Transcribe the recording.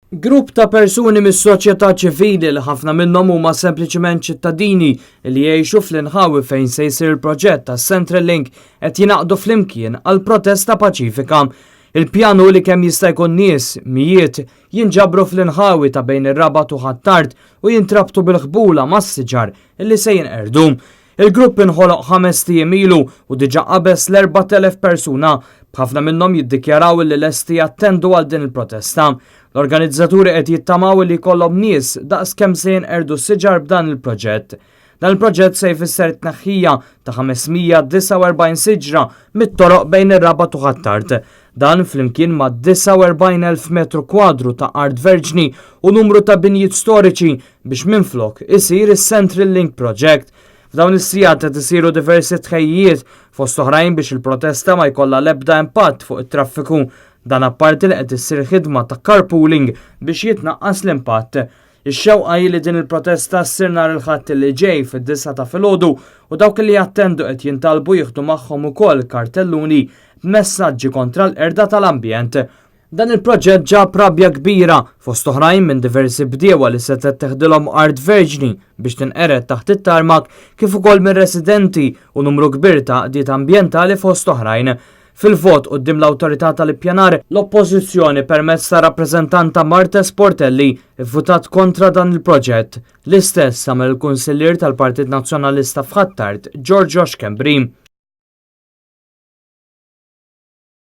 Grupp ta' persuni mis-soċjetà ċivili li ħafna minnhom huma sempliċement ċittadini li jgħixu fl-inħawi fejn se jsir il-proġett ta' Central Link qed jingħaqdu flimkien għal protesta paċifika. Il-pjanu li kemm jista' jkun nies mijiet jinġabru fl-inħawi ta' bejn ir-Rabat u Ħattart u jintrabtu bil-ħbula mas-siġar illi se jinqerdu. Il-grupp inħoloq 5 tiem ilu u diġà qabeż l-4,000 persuna, b'ħafna minnhom jiddikjaraw li lesti jattendu għal din il-protesta. L-organizzaturi qed jittamaw li jkollhom nies daqskemm se jinqerdu s-siġar b'dan il-proġett. Dan il-proġett se jfisser tneħħija ta' 549 siġra mit-toroq bejn ir-Rabat u Ħattart. Dan flimkien ma' 49,000 metru kwadru ta' art verġni u numru ta' binjiet storiċi biex minflok isir is-Central Link Project. F'dawn is-sigħat qed isiru diversi tħejjiet fost oħrajn biex il-protesta ma jkollha l-ebda impatt fuq it-traffiku. Dan apparti li qed issir ħidma ta' carpooling biex jitnaqqas l-impatt. Ix-xewqa li din il-protesta ssir nhar il-Ħadd li ġej fid-9 ta' filgħodu u dawk li jattendu qed jintalbu jieħdu magħhom ukoll kartelluni b'messaġġi kontra l-qerda tal-ambjent. Dan il-proġett ġab rabja kbira fost oħrajn minn diversi bdiewa li se teħdilhom art verġni biex tinqered taħt it-tarmak kif ukoll minn residenti u numru kbir ta' qdiet ambjentali fost oħrajn. Fil-vot quddiem l-awtorità tal-ippjanar, l-oppożizzjoni permezz ta' rappreżentanta Marta Sportelli ivvutat kontra dan il-proġett. L-istess għamel il-Kunsillier tal-Partit Nazzjonalista f'Ħattart, George Oxkembri.